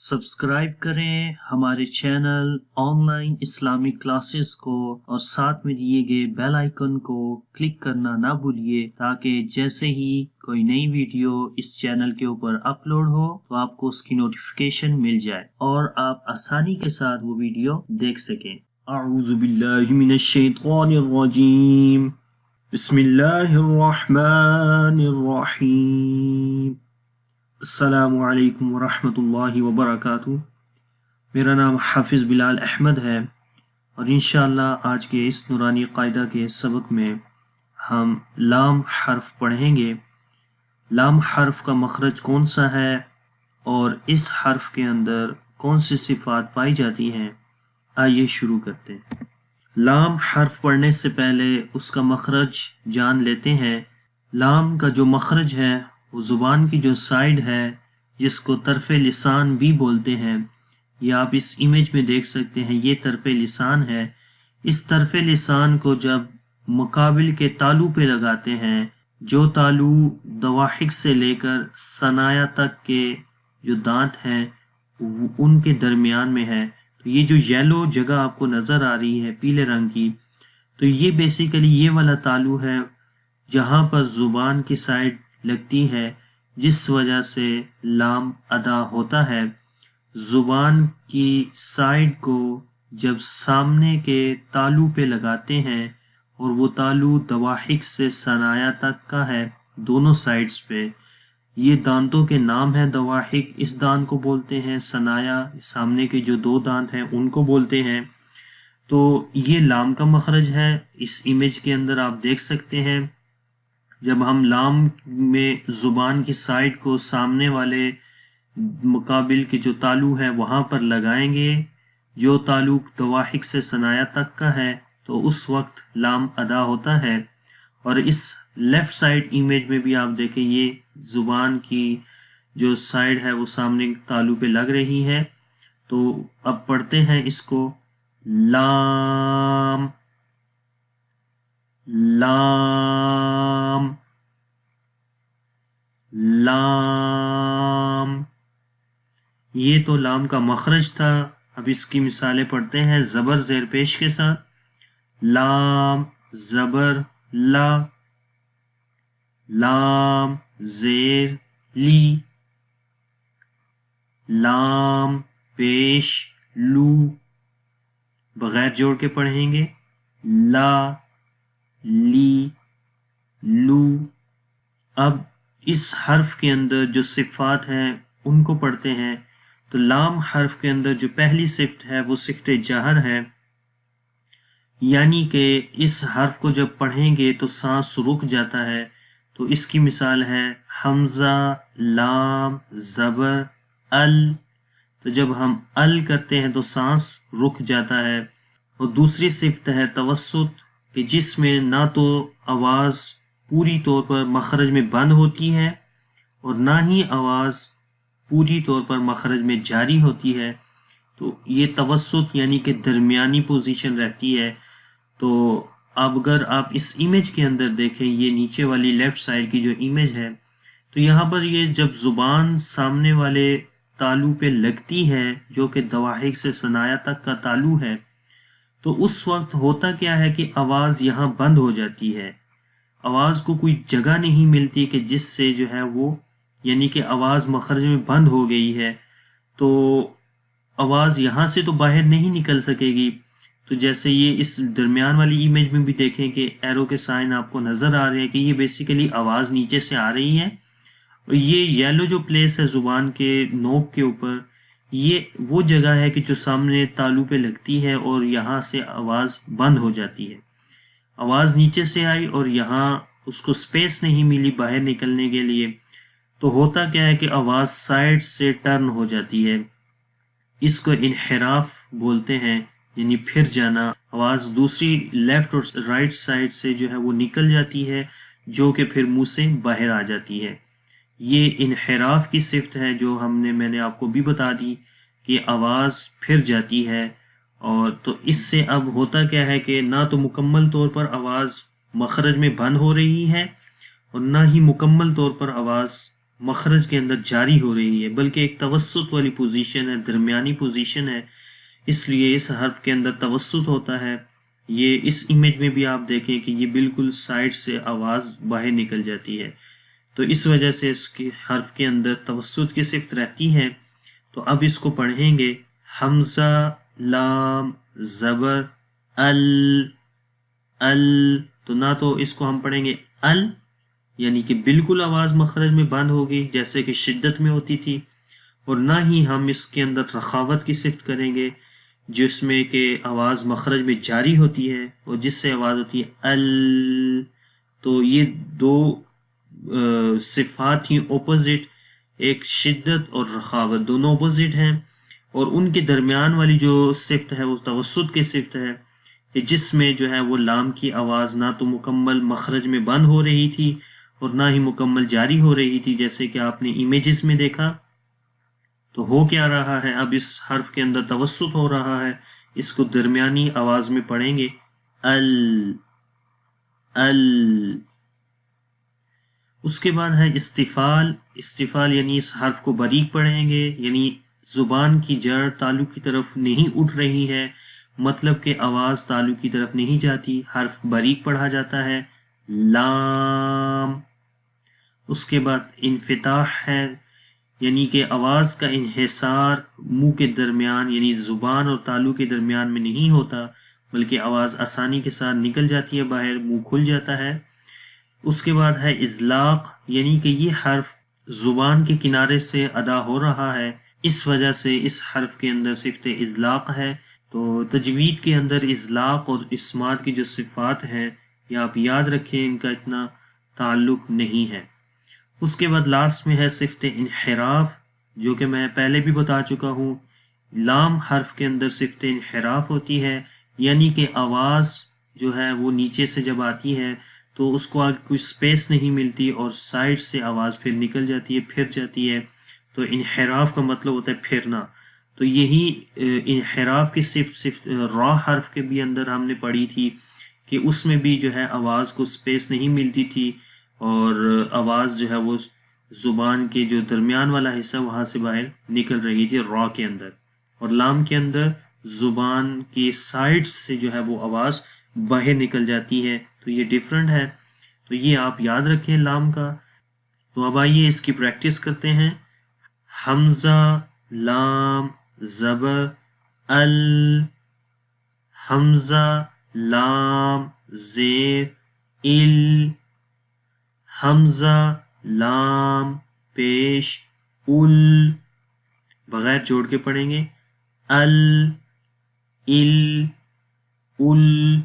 Subscribe करें हमारे channel online Islamic classes को और साथ में दिए गए बेल आइकन को क्लिक करना ना भूलिए ताकि जैसे ही कोई नई वीडियो इस चैनल के ऊपर अपलोड हो तो आपको उसकी नोटिफिकेशन मिल जाए और आप आसानी के साथ वो वीडियो देख सकें। अऊज़ु बिल्लाहि मिनश शैतानिर रजीम। बिस्मिल्लाहिर रहमानिर रहीम। अस्सलामु अलैकुम वरहमतुल्लाहि वबरकातुहू। मेरा नाम हाफिज़ बिलाल अहमद है और इंशाअल्लाह आज के इस नूरानी कायदा के सबक में हम लाम हर्फ पढ़ेंगे। लाम हर्फ का मखरज कौन सा है और इस हर्फ के अंदर कौन सी सिफात पाई जाती हैं, आइए शुरू करते हैं। लाम हर्फ पढ़ने से पहले उसका मखरज जान लेते हैं। लाम का जो मखरज है वो ज़ुबान की जो साइड है जिसको तरफ़े लिसान भी बोलते हैं, ये आप इस इमेज में देख सकते हैं, ये तरफ़े लिसान है। इस तरफ़े लिसान को जब मुकाबिल के तालू पे लगाते हैं, जो तालू दवाहिक से लेकर सनाया तक के जो दांत हैं उनके दरमियान में है, तो ये जो येलो जगह आपको नज़र आ रही है पीले रंग की, तो ये बेसिकली ये वाला तालू है जहाँ पर ज़ुबान की साइड लगती है, जिस वजह से लाम अदा होता है। ज़ुबान की साइड को जब सामने के तालू पे लगाते हैं और वो तालू दवाहिक से सनाया तक का है दोनों साइड्स पे, ये दांतों के नाम है। दवाहिक इस दांत को बोलते हैं, सनाया सामने के जो दो दांत हैं उनको बोलते हैं। तो ये लाम का मखरज है। इस इमेज के अंदर आप देख सकते हैं, जब हम लाम में ज़ुबान की साइड को सामने वाले मुकाबिल के जो तालू है वहाँ पर लगाएंगे, जो तालु दवाहिक से सनाया तक का है, तो उस वक्त लाम अदा होता है। और इस लेफ़्ट साइड इमेज में भी आप देखें, ये ज़ुबान की जो साइड है वो सामने तालु पे लग रही है। तो अब पढ़ते हैं इसको, लाम लाम लाम। ये तो लाम का मखरज था। अब इसकी मिसालें पढ़ते हैं ज़बर ज़ेर पेश के साथ। लाम ज़बर ला, लाम ज़ेर ली, लाम पेश लू। बगैर जोड़ के पढ़ेंगे, ला ली लू। अब इस हर्फ के अंदर जो सिफ़ात हैं उनको पढ़ते हैं। तो लाम हर्फ के अंदर जो पहली सिफ्त है वो सिफ्त जहर है, यानी कि इस हर्फ को जब पढ़ेंगे तो सांस रुक जाता है। तो इसकी मिसाल है हमज़ा लाम ज़बर अल। तो जब हम अल करते हैं तो सांस रुक जाता है। और दूसरी सिफ्त है तवस्सुत, कि जिसमें ना तो आवाज़ पूरी तौर पर मखरज में बंद होती है और ना ही आवाज़ पूरी तौर पर मखरज में जारी होती है। तो ये तवस्सुत यानी कि दरमियानी पोजीशन रहती है। तो अब अगर आप इस इमेज के अंदर देखें, ये नीचे वाली लेफ़्ट साइड की जो इमेज है, तो यहाँ पर ये जब ज़ुबान सामने वाले तालू पे लगती है जो कि दवाहिक से सनाया तक का तालू है, तो उस वक्त होता क्या है कि आवाज़ यहाँ बंद हो जाती है। आवाज़ को कोई जगह नहीं मिलती कि जिससे जो है वो, यानी कि आवाज़ मखरज में बंद हो गई है तो आवाज़ यहाँ से तो बाहर नहीं निकल सकेगी। तो जैसे ये इस दरमियान वाली इमेज में भी देखें कि एरो के साइन आपको नज़र आ रहे हैं कि ये बेसिकली आवाज़ नीचे से आ रही है। और ये येलो जो प्लेस है ज़ुबान के नोक के ऊपर, ये वो जगह है कि जो सामने तालू पे लगती है और यहाँ से आवाज़ बंद हो जाती है। आवाज़ नीचे से आई और यहाँ उसको स्पेस नहीं मिली बाहर निकलने के लिए, तो होता क्या है कि आवाज़ साइड से टर्न हो जाती है। इसको इनहिराफ बोलते हैं, यानी फिर जाना। आवाज़ दूसरी लेफ़्ट और राइट साइड से जो है वो निकल जाती है, जो कि फिर मुंह से बाहर आ जाती है। ये इनहिराफ की सिफ्त है जो मैंने आपको भी बता दी कि आवाज़ फिर जाती है। और तो इससे अब होता क्या है कि ना तो मुकम्मल तौर पर आवाज़ मखरज में बंद हो रही है और ना ही मुकम्मल तौर पर आवाज़ مخرج کے اندر جاری ہو رہی ہے، بلکہ ایک توسط والی پوزیشن ہے، درمیانی پوزیشن ہے، اس لیے اس حرف کے اندر توسط ہوتا ہے۔ یہ اس امیج میں بھی آپ دیکھیں کہ یہ بالکل سائڈ سے آواز باہر نکل جاتی ہے، تو اس وجہ سے اس کے حرف کے اندر توسط کی صفت رہتی ہے۔ تو اب اس کو پڑھیں گے، حمزہ لام زبر ال، تو نہ تو اس کو ہم پڑھیں گے ال یعنی کہ بالکل آواز مخرج میں بند ہوگی جیسے کہ شدت میں ہوتی تھی، اور نہ ہی ہم اس کے اندر رخاوت کی صفت کریں گے جس میں کہ آواز مخرج میں جاری ہوتی ہے اور جس سے آواز ہوتی ہے ال۔ تو یہ دو صفات ہی اپوزٹ، ایک شدت اور رخاوت دونوں اپوزٹ ہیں، اور ان کے درمیان والی جو صفت ہے وہ توسط کی صفت ہے کہ جس میں جو ہے وہ لام کی آواز نہ تو مکمل مخرج میں بند ہو رہی تھی اور نہ ہی مکمل جاری ہو رہی تھی، جیسے کہ آپ نے امیجز میں دیکھا۔ تو ہو کیا رہا ہے، اب اس حرف کے اندر توسط ہو رہا ہے، اس کو درمیانی آواز میں پڑھیں گے ال۔ اس کے بعد ہے استفال یعنی اس حرف کو باریک پڑھیں گے، یعنی زبان کی جڑ تالو کی طرف نہیں اٹھ رہی ہے، مطلب کہ آواز تالو کی طرف نہیں جاتی، حرف باریک پڑھا جاتا ہے لام۔ اس کے بعد انفتاح ہے، یعنی کہ آواز کا انحصار منہ کے درمیان یعنی زبان اور تالو کے درمیان میں نہیں ہوتا، بلکہ آواز آسانی کے ساتھ نکل جاتی ہے باہر، منہ کھل جاتا ہے۔ اس کے بعد ہے اذلاق، یعنی کہ یہ حرف زبان کے کنارے سے ادا ہو رہا ہے، اس وجہ سے اس حرف کے اندر صفت اذلاق ہے۔ تو تجوید کے اندر اذلاق اور اسمات کی جو صفات ہیں یہ آپ یاد رکھیں، ان کا اتنا تعلق نہیں ہے۔ اس کے بعد لاسٹ میں ہے صفت انحراف، جو کہ میں پہلے بھی بتا چکا ہوں، لام حرف کے اندر صفت انحراف ہوتی ہے، یعنی کہ آواز جو ہے وہ نیچے سے جب آتی ہے تو اس کو آگے کوئی سپیس نہیں ملتی اور سائڈ سے آواز پھر نکل جاتی ہے، پھر جاتی ہے، تو انحراف کا مطلب ہوتا ہے پھرنا۔ تو یہی انحراف کی صفت را حرف کے بھی اندر ہم نے پڑھی تھی کہ اس میں بھی جو ہے آواز کو سپیس نہیں ملتی تھی اور آواز جو ہے وہ زبان کے جو درمیان والا حصہ وہاں سے باہر نکل رہی تھی را کے اندر، اور لام کے اندر زبان کی سائڈ سے جو ہے وہ آواز باہر نکل جاتی ہے، تو یہ ڈیفرنٹ ہے۔ تو یہ آپ یاد رکھیں لام کا۔ تو اب آئیے اس کی پریکٹس کرتے ہیں۔ حمزہ لام زبر ال، حمزہ لام زیر ال، حمزہ لام پیش ال، بغیر جوڑ کے پڑھیں گے ال ال ال۔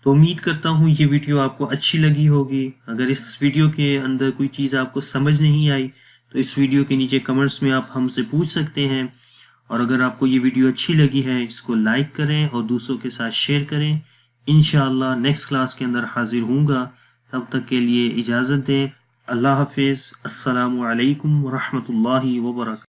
تو امید کرتا ہوں یہ ویڈیو آپ کو اچھی لگی ہوگی۔ اگر اس ویڈیو کے اندر کوئی چیز آپ کو سمجھ نہیں آئی تو اس ویڈیو کے نیچے کمنٹس میں آپ ہم سے پوچھ سکتے ہیں، اور اگر آپ کو یہ ویڈیو اچھی لگی ہے اس کو لائک کریں اور دوسروں کے ساتھ شیئر کریں۔ انشاءاللہ نیکسٹ کلاس کے اندر حاضر ہوں گا، تب تک کے لیے اجازت دیں۔ اللہ حافظ۔ السلام علیکم ورحمۃ اللہ وبرکاتہ۔